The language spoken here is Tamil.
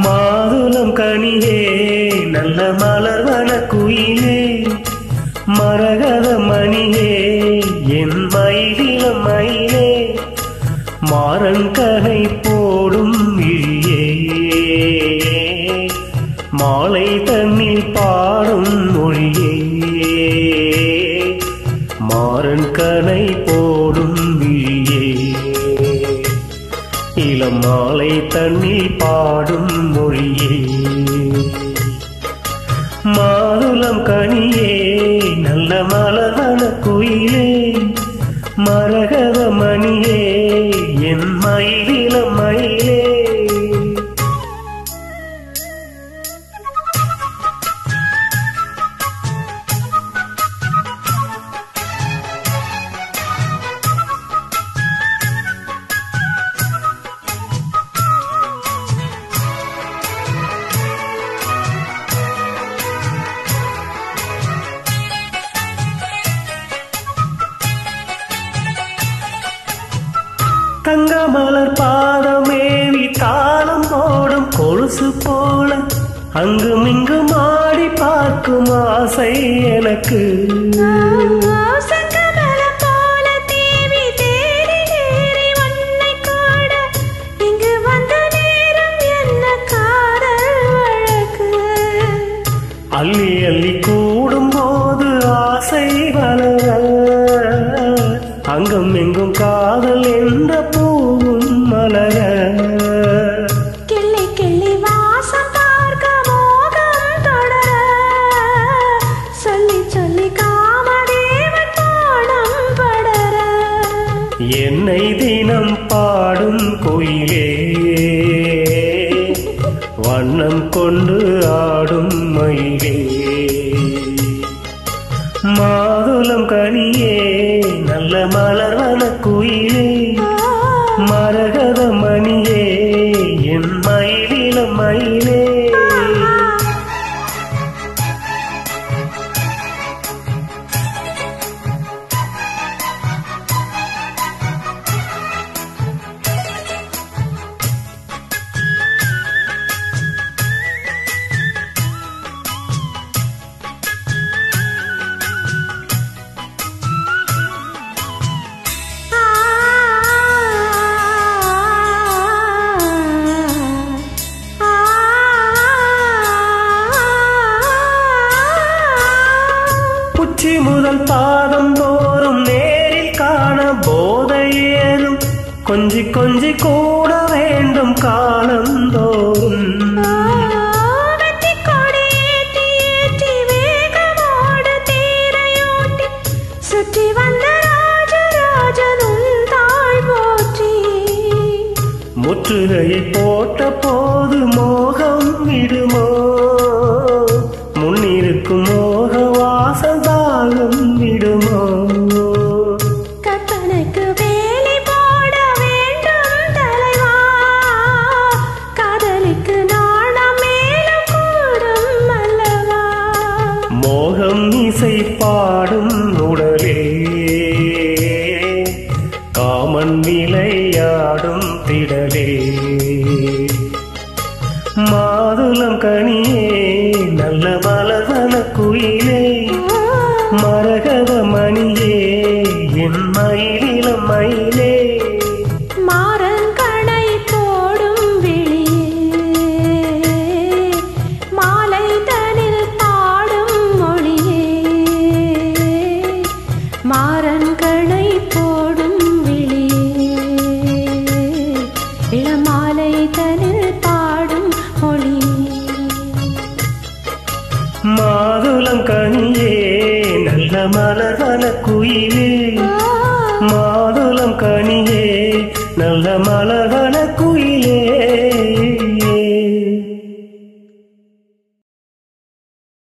மாதுளம் கனியே நல்ல மலர்வன குயிலே மரகத மணியே என் மயிலிளம் மயிலே மாறன் கனை போடும் விழியே மாலை தன்னில் பாடும் மொழியே மாறன் கனை போடும் விழியே இளம் மாலை தன்னில் பாடும் மொழியே மாதுளம் கனியே நல்ல மலர்வன குயிலே மரகத மணியே என் மயிலிளம் மயிலே தங்க மலர் பாதமேவி தாளம் போடும் கொலுசு போல அங்கும் இங்கும் ஆடி பார்க்கும் ஆசை எனக்கு அள்ளி அள்ளி கூடும் போது ஆசை வளர அங்கும் எங்கும் காதல் என்ற பூவும் மலர கிள்ளி கிள்ளி வாசம் பார்க்க மோகம் தொடர சொல்லி சொல்லி காமதேவன் பாடம் படர என்னை தினம் பாடும் கோயிலே வண்ணம் கொண்டு ஆடும் மயிலே மாதுளம் கனியே நல்ல மலர்வன குயிலே மரகத மணியே என் மயிலிளம் மயிலே உச்சி முதல் பாதம் தோறும் நேரில் காண போதை ஏறும் கொஞ்சி கொஞ்சி கூட வேண்டும் காலம் தோறும் சுற்றி வந்த ராஜராஜனும் தாழ் போற்றி முற்றுகையை போட்ட போது மோகம் விடுமோ முன்னிருக்கும் மோக வாசதாகம் விடுமோ கற்பனைக்கு வேலி போட வேண்டும் தலைவா காதலிக்கு நாணம் மேலும் கூடும் அல்லவா மோகம் இசை பாடும் உடலே காமன் விளையாடும் திடலே மாதுளம் கனியே நல்ல மலர்வன குயிலே மரகத மணியே என் மயிலிளம் மயிலே மாறன் கடை போடும் விழியே மாலை தனில் பாடும் மொழியே மாறன் கடை போடும் விழியே இளமாலை தனில் பாடும் மொழியே மாதுளம் கனியே நல்ல மலர்வன குயிலே மாதுளம் கனியே நல்ல மலர்